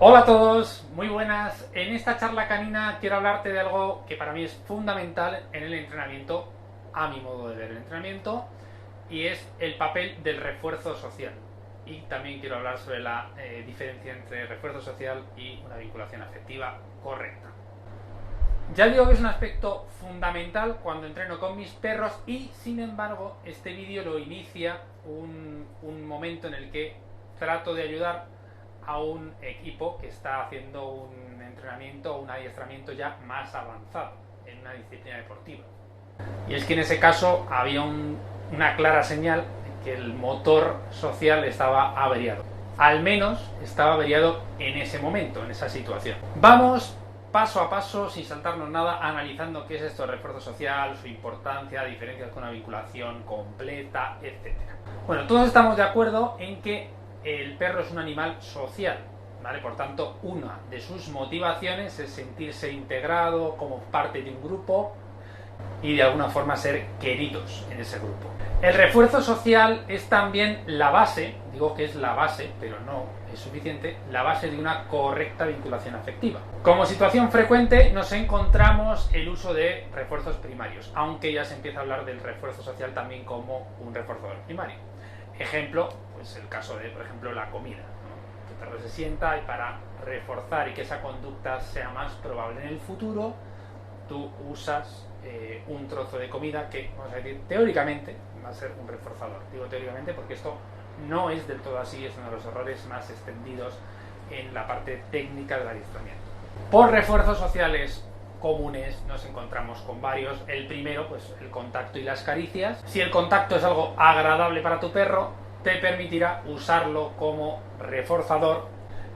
Hola a todos, muy buenas. En esta charla canina quiero hablarte de algo que para mí es fundamental en el entrenamiento, a mi modo de ver el entrenamiento, y es el papel del refuerzo social. Y también quiero hablar sobre la diferencia entre refuerzo social y una vinculación afectiva correcta. Ya digo que es un aspecto fundamental cuando entreno con mis perros y, sin embargo, este vídeo lo inicia un momento en el que trato de ayudar a un equipo que está haciendo un entrenamiento o un adiestramiento ya más avanzado en una disciplina deportiva. Y es que en ese caso había una clara señal de que el motor social estaba averiado. Al menos estaba averiado en ese momento, en esa situación. Vamos paso a paso, sin saltarnos nada, analizando qué es esto de refuerzo social, su importancia, diferencias con una vinculación completa, etc. Bueno, todos estamos de acuerdo en que el perro es un animal social, ¿vale? Por tanto, una de sus motivaciones es sentirse integrado como parte de un grupo y de alguna forma ser queridos en ese grupo. El refuerzo social es también la base, digo que es la base, pero no es suficiente, la base de una correcta vinculación afectiva. Como situación frecuente nos encontramos el uso de refuerzos primarios, aunque ya se empieza a hablar del refuerzo social también como un reforzador primario. Ejemplo, pues el caso de, por ejemplo, la comida, ¿no? El perro se sienta y para reforzar y que esa conducta sea más probable en el futuro, tú usas un trozo de comida que, vamos a decir, teóricamente va a ser un reforzador. Digo teóricamente porque esto no es del todo así, es uno de los errores más extendidos en la parte técnica del adiestramiento. Por refuerzos sociales comunes nos encontramos con varios. El primero, pues el contacto y las caricias. Si el contacto es algo agradable para tu perro, te permitirá usarlo como reforzador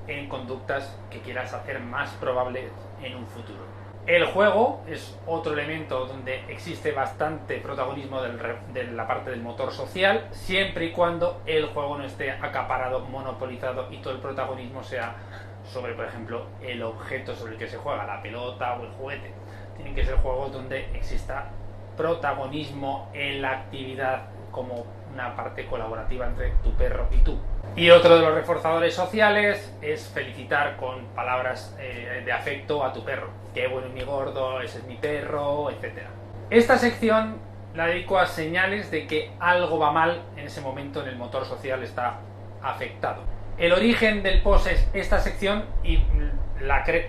en conductas que quieras hacer más probables en un futuro. El juego es otro elemento donde existe bastante protagonismo de la parte del motor social, siempre y cuando el juego no esté acaparado, monopolizado y todo el protagonismo sea sobre, por ejemplo, el objeto sobre el que se juega, la pelota o el juguete. Tienen que ser juegos donde exista protagonismo en la actividad como una parte colaborativa entre tu perro y tú. Y otro de los reforzadores sociales es felicitar con palabras de afecto a tu perro. Qué bueno es mi gordo, ese es mi perro, etc. Esta sección la dedico a señales de que algo va mal en ese momento en el motor social, está afectado. El origen del post es esta sección y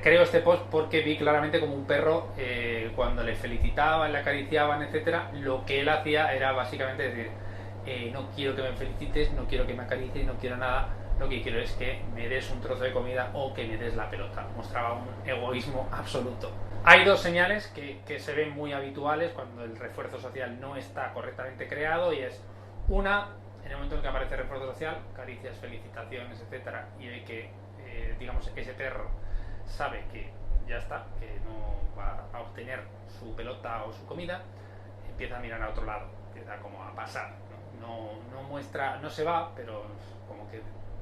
creo este post porque vi claramente como un perro, cuando le felicitaban, le acariciaban, etc., lo que él hacía era básicamente decir: no quiero que me felicites, no quiero que me acaricies, no quiero nada, lo que quiero es que me des un trozo de comida o que me des la pelota. Mostraba un egoísmo absoluto. Hay dos señales que se ven muy habituales cuando el refuerzo social no está correctamente creado, y es una, en el momento en que aparece el refuerzo social, caricias, felicitaciones, etcétera, y de que digamos ese perro sabe que ya está, que no va a obtener su pelota o su comida, empieza a mirar a otro lado, empieza como a pasar, no muestra, no se va, pero como que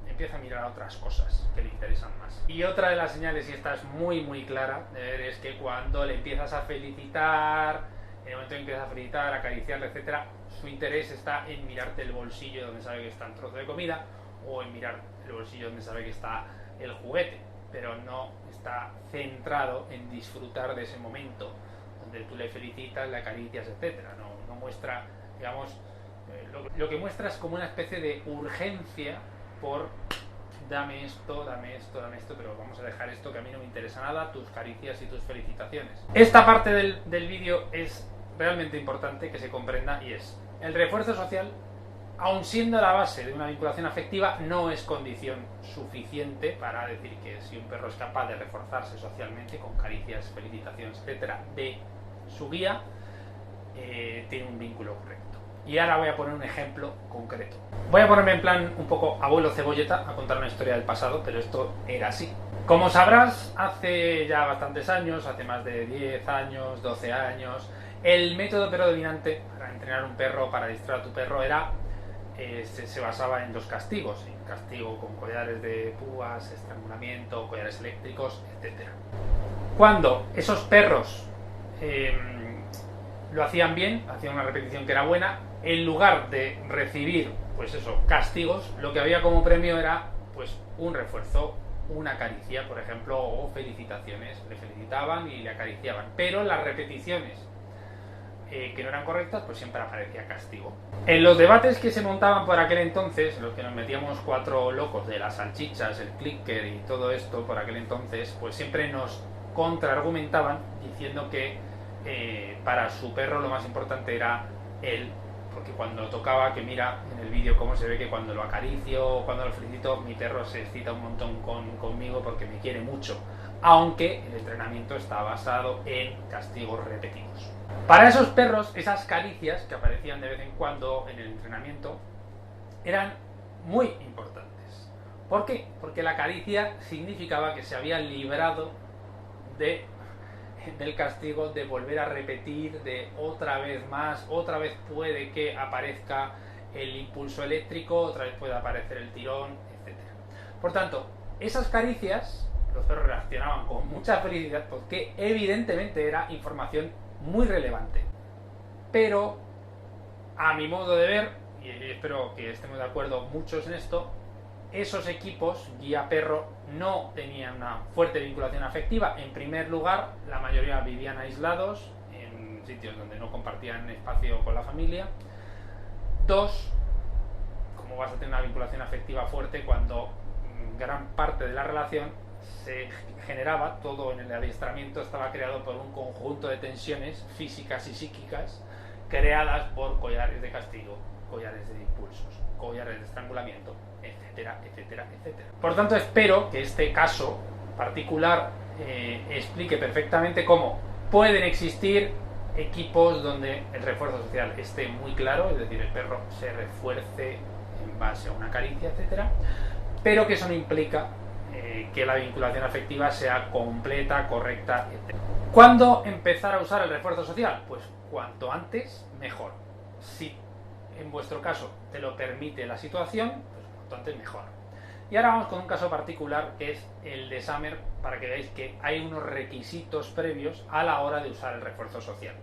empieza a mirar a otras cosas que le interesan más. Y otra de las señales, y esta es muy muy clara de ver, es que cuando le empiezas a felicitar, en el momento en que empiezas a felicitar, acariciarle, etcétera, su interés está en mirarte el bolsillo donde sabe que está un trozo de comida, o en mirar el bolsillo donde sabe que está el juguete, pero no está centrado en disfrutar de ese momento donde tú le felicitas, le acaricias, etcétera. No muestra, digamos, lo que muestra es como una especie de urgencia por dame esto, pero vamos a dejar esto que a mí no me interesa nada, tus caricias y tus felicitaciones. Esta parte del vídeo es realmente importante que se comprenda, y es: el refuerzo social, aun siendo la base de una vinculación afectiva, no es condición suficiente para decir que si un perro es capaz de reforzarse socialmente con caricias, felicitaciones, etcétera, de su guía, tiene un vínculo correcto. Y ahora voy a poner un ejemplo concreto. Voy a ponerme en plan un poco abuelo cebolleta a contar una historia del pasado, pero esto era así. Como sabrás, hace ya bastantes años, hace más de 10 años, 12 años, el método predominante para entrenar un perro, para distraer a tu perro, era se basaba en los castigos, en castigo con collares de púas, estrangulamiento, collares eléctricos, etc. Cuando esos perros lo hacían bien, hacían una repetición que era buena, en lugar de recibir, pues eso, castigos, lo que había como premio era pues un refuerzo una caricia, por ejemplo, o felicitaciones. Le felicitaban y le acariciaban, pero las repeticiones que no eran correctas, pues siempre aparecía castigo. En los debates que se montaban por aquel entonces, en los que nos metíamos cuatro locos de las salchichas, el clicker y todo esto por aquel entonces, pues siempre nos contraargumentaban diciendo que para su perro lo más importante era él, porque cuando tocaba, que mira en el vídeo cómo se ve que cuando lo acaricio o cuando lo felicito, mi perro se excita un montón conmigo porque me quiere mucho, aunque el entrenamiento está basado en castigos repetidos. Para esos perros, esas caricias que aparecían de vez en cuando en el entrenamiento eran muy importantes. ¿Por qué? Porque la caricia significaba que se había librado del castigo, de volver a repetir, de otra vez más, otra vez puede que aparezca el impulso eléctrico, otra vez puede aparecer el tirón, etc. Por tanto, esas caricias, los perros reaccionaban con mucha felicidad porque evidentemente era información muy relevante. Pero, a mi modo de ver, y espero que estemos de acuerdo muchos en esto, esos equipos guía-perro no tenían una fuerte vinculación afectiva. En primer lugar, la mayoría vivían aislados, en sitios donde no compartían espacio con la familia. Dos, ¿cómo vas a tener una vinculación afectiva fuerte cuando gran parte de la relación se generaba, todo en el adiestramiento estaba creado por un conjunto de tensiones físicas y psíquicas creadas por collares de castigo, collares de impulsos, collares de estrangulamiento, etcétera, etcétera, etcétera. Por tanto, espero que este caso particular explique perfectamente cómo pueden existir equipos donde el refuerzo social esté muy claro, es decir, el perro se refuerce en base a una caricia, etcétera, pero que eso no implica que la vinculación afectiva sea completa, correcta, etc. ¿Cuándo empezar a usar el refuerzo social? Pues cuanto antes, mejor. Si en vuestro caso te lo permite la situación, pues cuanto antes, mejor. Y ahora vamos con un caso particular que es el de Summer, para que veáis que hay unos requisitos previos a la hora de usar el refuerzo social.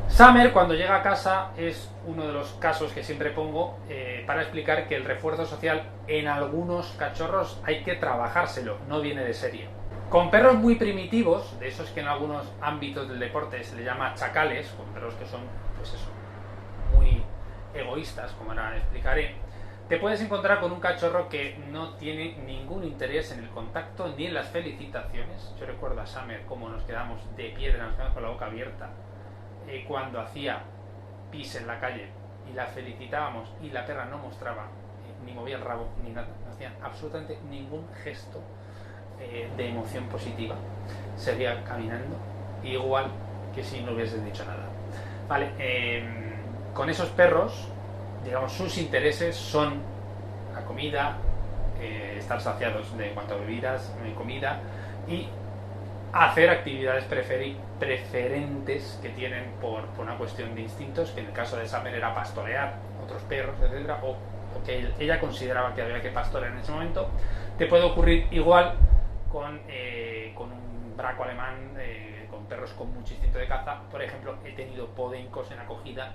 Summer, cuando llega a casa, es uno de los casos que siempre pongo para explicar que el refuerzo social en algunos cachorros hay que trabajárselo, no viene de serie. Con perros muy primitivos, de esos que en algunos ámbitos del deporte se le llama chacales, con perros que son, pues eso, muy egoístas, como ahora explicaré, te puedes encontrar con un cachorro que no tiene ningún interés en el contacto ni en las felicitaciones. Yo recuerdo a Summer cómo nos quedamos de piedra, nos quedamos con la boca abierta cuando hacía pis en la calle y la felicitábamos y la perra no mostraba ni movía el rabo ni nada, no hacía absolutamente ningún gesto de emoción positiva, seguía caminando igual que si no hubiese dicho nada. Vale, con esos perros, digamos, sus intereses son la comida, estar saciados en cuanto a bebidas, comida, y hacer actividades preferentes que tienen por una cuestión de instintos, que en el caso de Summer era pastorear otros perros, etcétera, o que ella consideraba que había que pastorear en ese momento. Te puede ocurrir igual con un braco alemán, con perros con mucho instinto de caza. Por ejemplo, he tenido podencos en acogida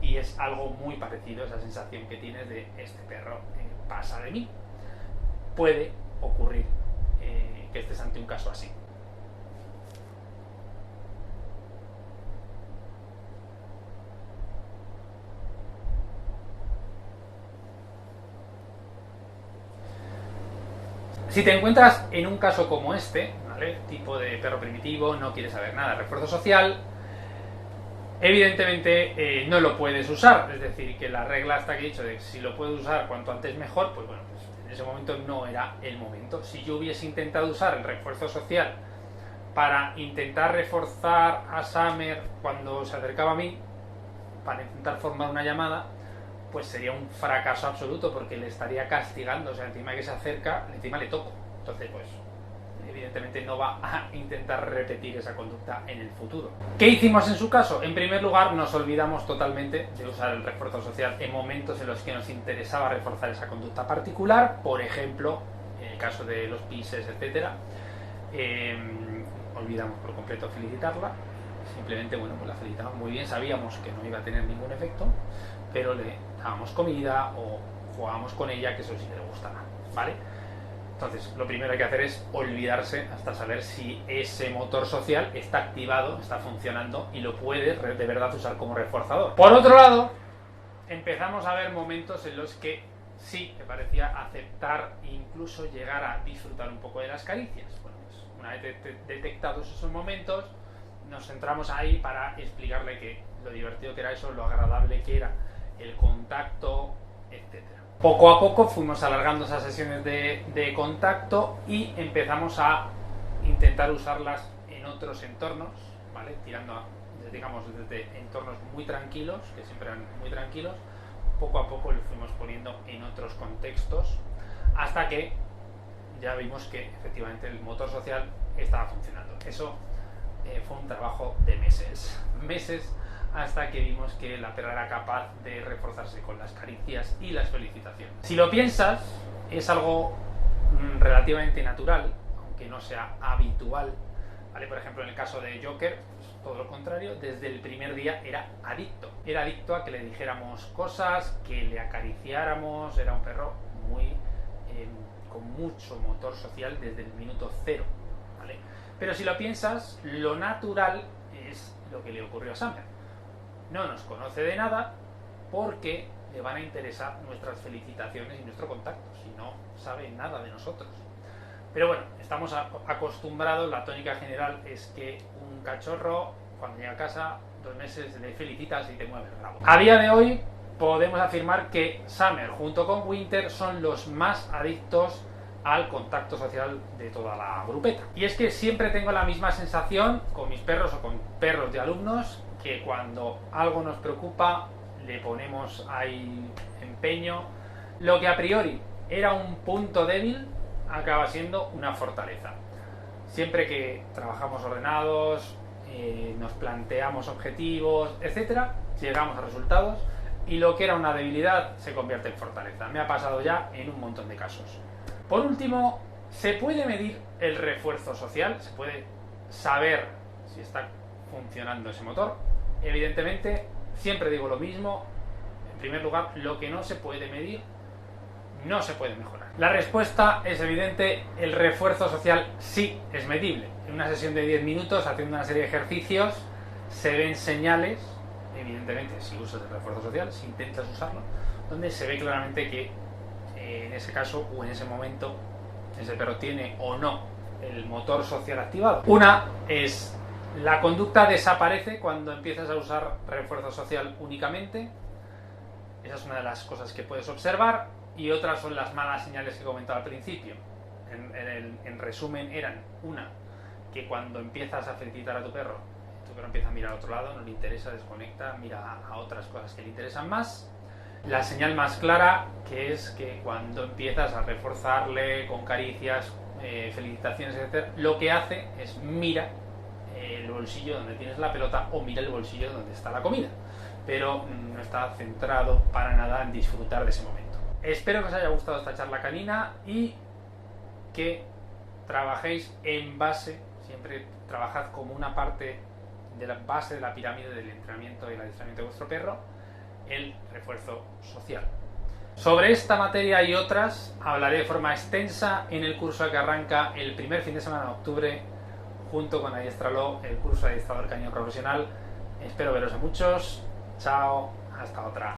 y es algo muy parecido, esa sensación que tienes de este perro pasa de mí. Puede ocurrir que estés ante un caso así. Si te encuentras en un caso como este, ¿vale? Tipo de perro primitivo, no quiere saber nada de refuerzo social, evidentemente no lo puedes usar. Es decir, que la regla hasta que he dicho de si lo puedes usar cuanto antes mejor, pues bueno, pues en ese momento no era el momento. Si yo hubiese intentado usar el refuerzo social para intentar reforzar a Summer cuando se acercaba a mí, para intentar formar una llamada, pues sería un fracaso absoluto, porque le estaría castigando. O sea, encima que se acerca, encima le toco. Entonces, pues, evidentemente no va a intentar repetir esa conducta en el futuro. ¿Qué hicimos en su caso? En primer lugar, nos olvidamos totalmente de usar el refuerzo social en momentos en los que nos interesaba reforzar esa conducta particular. Por ejemplo, en el caso de los pises, etcétera, olvidamos por completo felicitarla. Simplemente, bueno, pues la felicitamos muy bien, sabíamos que no iba a tener ningún efecto, pero le dábamos comida o jugábamos con ella, que eso sí le gustaba, ¿vale? Entonces, lo primero que hay que hacer es olvidarse hasta saber si ese motor social está activado, está funcionando y lo puedes de verdad usar como reforzador. Por otro lado, empezamos a ver momentos en los que sí te parecía aceptar e incluso llegar a disfrutar un poco de las caricias. Bueno, pues una vez detectados esos momentos, nos centramos ahí para explicarle que lo divertido que era eso, lo agradable que era el contacto, etcétera. Poco a poco fuimos alargando esas sesiones de contacto y empezamos a intentar usarlas en otros entornos, ¿vale? Tirando, digamos, desde entornos muy tranquilos, que siempre eran muy tranquilos, poco a poco lo fuimos poniendo en otros contextos, hasta que ya vimos que efectivamente el motor social estaba funcionando. Eso fue un trabajo de meses, hasta que vimos que la perra era capaz de reforzarse con las caricias y las felicitaciones. Si lo piensas, es algo relativamente natural, aunque no sea habitual, ¿vale? Por ejemplo, en el caso de Joker, pues, todo lo contrario, desde el primer día era adicto. Era adicto a que le dijéramos cosas, que le acariciáramos, era un perro con mucho motor social desde el minuto cero, ¿vale? Pero si lo piensas, lo natural es lo que le ocurrió a Summer. No nos conoce de nada porque le van a interesar nuestras felicitaciones y nuestro contacto, si no sabe nada de nosotros. Pero bueno, estamos acostumbrados, la tónica general es que un cachorro cuando llega a casa 2 meses le felicitas y te mueve el rabo. A día de hoy podemos afirmar que Summer junto con Winter son los más adictos al contacto social de toda la grupeta. Y es que siempre tengo la misma sensación con mis perros o con perros de alumnos, que cuando algo nos preocupa le ponemos ahí empeño. Lo que a priori era un punto débil acaba siendo una fortaleza. Siempre que trabajamos ordenados, nos planteamos objetivos, etcétera, llegamos a resultados y lo que era una debilidad se convierte en fortaleza. Me ha pasado ya en un montón de casos. Por último, ¿se puede medir el refuerzo social? ¿Se puede saber si está funcionando ese motor? Evidentemente, siempre digo lo mismo. En primer lugar, lo que no se puede medir no se puede mejorar. La respuesta es evidente, el refuerzo social sí es medible. En una sesión de 10 minutos, haciendo una serie de ejercicios, se ven señales, evidentemente si usas el refuerzo social, si intentas usarlo, donde se ve claramente que en ese caso o en ese momento ese perro tiene o no el motor social activado. Una es la conducta desaparece cuando empiezas a usar refuerzo social únicamente. Esa es una de las cosas que puedes observar. Y otras son las malas señales que he comentado al principio. En resumen, eran una, que cuando empiezas a felicitar a tu perro empieza a mirar a otro lado, no le interesa, desconecta, mira a otras cosas que le interesan más. La señal más clara, que es que cuando empiezas a reforzarle con caricias, felicitaciones, etc., lo que hace es mira el bolsillo donde tienes la pelota o mira el bolsillo donde está la comida, pero no está centrado para nada en disfrutar de ese momento. Espero que os haya gustado esta charla canina y que trabajéis en base, siempre trabajad como una parte de la base de la pirámide del entrenamiento y el adiestramiento de vuestro perro, el refuerzo social. Sobre esta materia y otras hablaré de forma extensa en el curso que arranca el primer fin de semana de octubre junto con Adiestralo, el curso de adiestrador canino profesional. Espero veros a muchos. Chao, hasta otra.